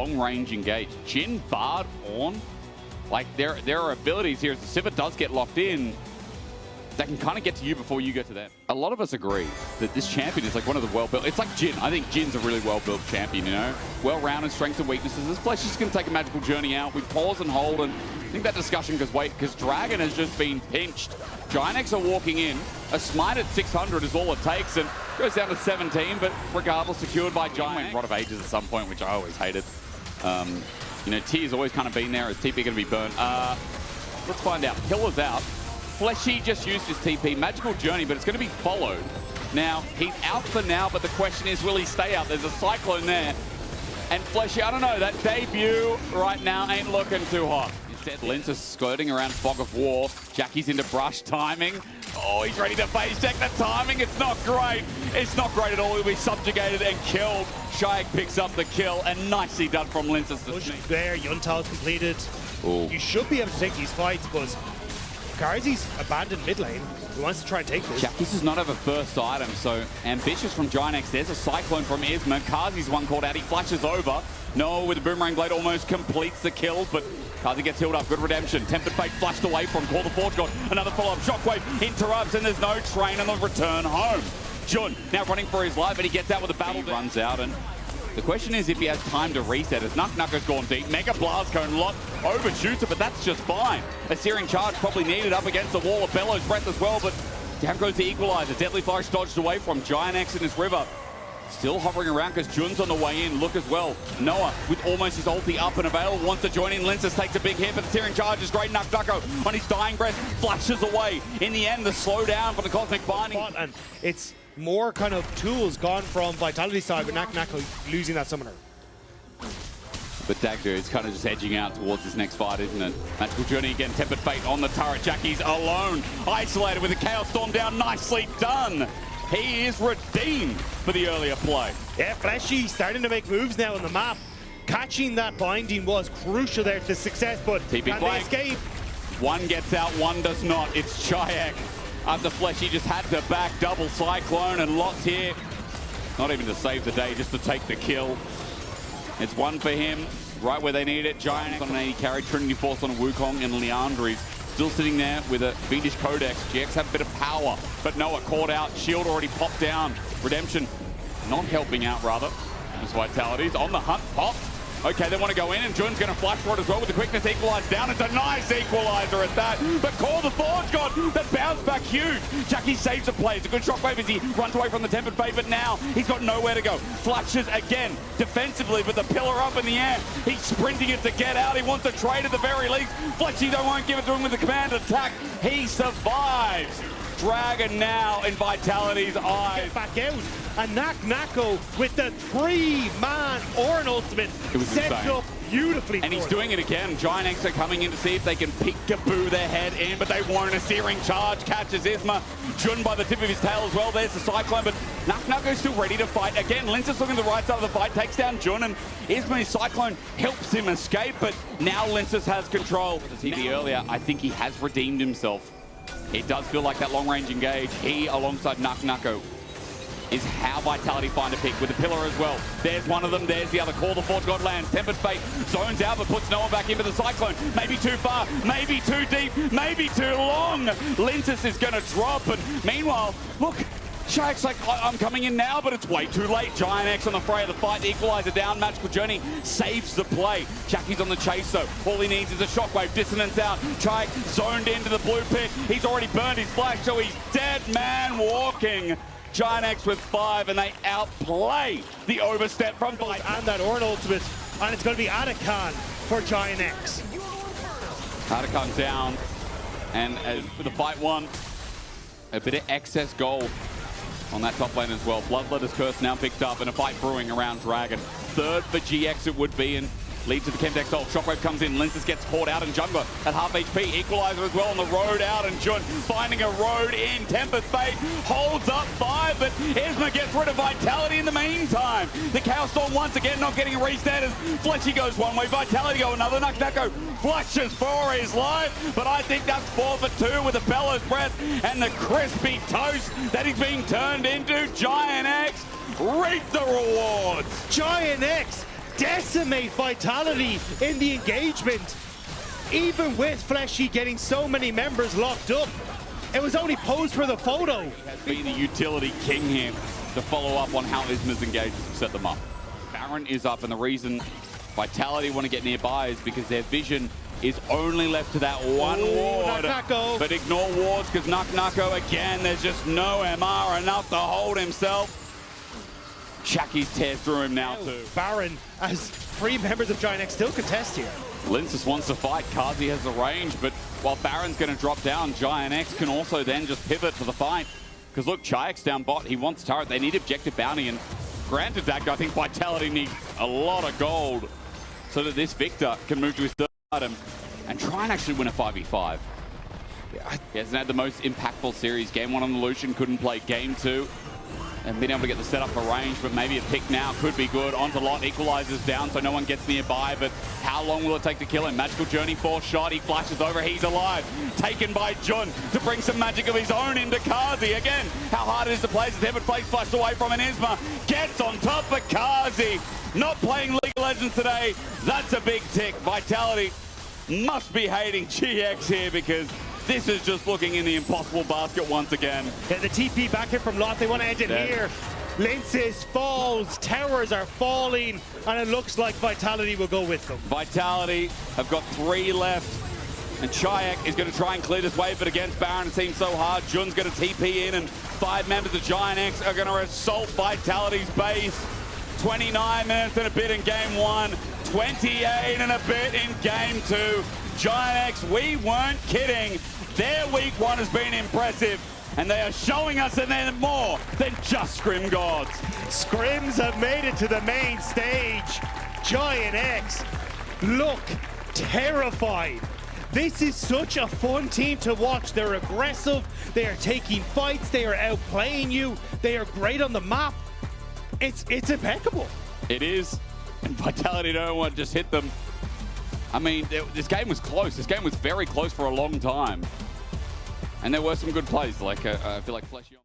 long range engage. Jhin, Bard, Ornn, like there are abilities here. As the Sivir does get locked in, that can kind of get to you before you get to them. A lot of us agree that this champion is like one of the well-built. It's like Jhin. I think Jin's a really well-built champion, you know? Well-rounded strengths and weaknesses. This Flesh is going to take a magical journey out. We pause and hold, and I think that discussion goes wait, because Dragon has just been pinched. GIANTX are walking in. A smite at 600 is all it takes, and goes down to 17, but regardless, secured by GIANTX. Rod of Ages at some point, which I always hated. You know, T has always kind of been there. Is TP going to be burnt? Let's find out. Pillar's out. Fleshy just used his TP. Magical Journey, but it's going to be followed. Now, he's out for now, but the question is, will he stay out? There's a Cyclone there. And Fleshy, I don't know, that debut right now ain't looking too hot. Instead, Lyncas skirting around Fog of War. Jackie's into brush timing. Oh, he's ready to phase check the timing. It's not great. It's not great at all. He'll be subjugated and killed. Czajek picks up the kill, and nicely done from Lyncas. Push there, Yuntal's completed. Ooh. You should be able to take these fights, but Carzzy's abandoned mid lane. He wants to try and take this. Jackie's does not have a first item, so ambitious from GIANTX. There's a Cyclone from Isma. Carzzy's one called out. He flashes over. No, with the Boomerang Blade almost completes the kill, but Carzzy gets healed up. Good redemption. Tempered Fate flashed away from Call the Forge God. Another follow-up. Shockwave interrupts, and there's no train on the return home. Jhin now running for his life, but he gets out with a battle. He runs out, and the question is if he has time to reset. As Nako's gone deep. Mega Blast Cone lot overshoots it, but that's just fine. A Searing Charge probably needed up against the wall of Bellow's Breath as well, but down goes the Equalizer. Deadly Flourish dodged away from GIANTX in his river. Still hovering around because Jun's on the way in. Look as well. Noah with almost his ulti up and available wants to join in. Lyncas takes a big hit, but the Searing Charge is great. Nako on his dying breath flashes away. In the end, the slowdown for the Cosmic Binding. And it's more kind of tools gone from Vitality side, but Nako losing that summoner. But Dagger is kind of just edging out towards this next fight, isn't it? Magical Journey again, Tempered Fate on the turret. Jackie's alone, isolated with a Chaos Storm down. Nicely done. He is redeemed for the earlier play. Yeah, Fleshy starting to make moves now on the map. Catching that binding was crucial there to success, but TP can they escape? One gets out, one does not. It's Czajek. After Fleshy just had to back double Cyclone, and lots here. Not even to save the day, just to take the kill. It's one for him, right where they need it. GIANTX on an 80 carry, Trinity Force on Wukong, and Leandri's still sitting there with a Vedius Codex. GX have a bit of power, but Noah caught out. Shield already popped down. Redemption not helping out, rather. This Vitality's on the hunt, popped. Okay, they want to go in, and Jun's going to flash for it as well with the quickness. Equalize down. It's a nice equalizer at that. But Call the Forge God, that bounce back huge. Jackie saves the play. It's a good shockwave as he runs away from the Tempered Fate, but now he's got nowhere to go. Flashes again defensively, but the pillar up in the air. He's sprinting it to get out. He wants to trade at the very least. Fleshy won't give it to him with the command attack. He survives. Dragon now in Vitality's eyes. Get back out. And Nako with the 3-man Ornn ultimate sets up beautifully. And he's doing it again. GIANTX are coming in to see if they can peek-a-boo their head in, but they won't. A Searing Charge catches Isma. Jhin by the tip of his tail as well. There's the Cyclone, but Nako's still ready to fight. Again, Lyncas looking to the right side of the fight, takes down Jhin, and Isma's Cyclone helps him escape, but now Lyncas has control. As he did earlier, I think he has redeemed himself. It does feel like that long-range engage. He, alongside Nako, is how Vitality find a pick with the pillar as well. There's one of them, there's the other. Call the Forge God lands. Tempered Fate zones out, but puts no one back into the Cyclone. Maybe too far, maybe too deep, maybe too long. Lyncas is going to drop, and meanwhile, look, Czajek's like, I'm coming in now, but it's way too late. GIANTX on the fray of the fight. The Equalizer down. Magical Journey saves the play. Jackie's on the chase, though. All he needs is a shockwave. Dissonance out. Czajek zoned into the blue pit. He's already burned his flash, so he's dead man walking. GIANTX with 5, and they outplay the overstep from Fight. And that Ornn ultimate, and it's going to be Rakan for GIANTX. Rakan down, and for the fight one, a bit of excess gold on that top lane as well. Bloodletter's Curse now picked up, and a fight brewing around Dragon. Third for GX it would be, and leads to the Chemtex ult. Shockwave comes in, Lyncas gets caught out, and Jungler at half HP. Equalizer as well on the road out, and Jhin finding a road in. Tempered Fate holds up 5, but Isma gets rid of Vitality in the meantime. The Chaos Storm once again not getting a reset as Fleshy goes one way, Vitality go another. Nako flushes for his life, but I think that's 4 for 2 with the Bellow's Breath and the crispy toast that he's being turned into. GIANTX reap the rewards. GIANTX decimate Vitality in the engagement. Even with Fleshy getting so many members locked up, it was only posed for the photo. He has been the utility king here to follow up on how Isma's engaged to set them up. Baron is up, and the reason Vitality want to get nearby is because their vision is only left to that one ward. Nako. But ignore wards because Nako again, there's just no MR enough to hold himself. Shaki's tears through him now too. Baron, as 3 members of GIANTX still contest here. Lyncas wants to fight, Carzzy has the range, but while Baron's going to drop down, GIANTX can also then just pivot to the fight. Because look, Czajek's down bot, he wants turret, they need objective bounty, and granted that, I think Vitality need a lot of gold so that this Viktor can move to his third item and try and actually win a 5v5. He hasn't had the most impactful series. Game 1 on the Lucian, couldn't play game 2. And being able to get the setup for range, but maybe a pick now could be good. Onto Lot, equalizes down so no one gets nearby, but how long will it take to kill him? Magical Journey, 4th shot, he flashes over, he's alive. Taken by Jhin to bring some magic of his own into Carzzy. Again, how hard it is to play as Heaven Face flashed away from an Isma. Gets on top of Carzzy. Not playing League of Legends today, that's a big tick. Vitality must be hating GX here because this is just looking in the impossible basket once again. Yeah, the TP back here from Lot, they want to end it here. Lyncas falls, towers are falling, and it looks like Vitality will go with them. Vitality have got 3 left, and Czajek is going to try and clear this wave, but against Baron it seems so hard. Jhin's going to TP in, and 5 members of GIANTX are going to assault Vitality's base. 29 minutes and a bit in game 1, 28 and a bit in game 2. GIANTX, we weren't kidding. Their week 1 has been impressive, and they are showing us that they're more than just Scrim gods. Scrims have made it to the main stage. GIANTX look terrified. This is such a fun team to watch. They're aggressive, they are taking fights, they are outplaying you, they are great on the map. It's impeccable. It is, and Vitality don't want to just hit them. I mean, this game was close. This game was very close for a long time. And there were some good plays, like I feel like Fleshy.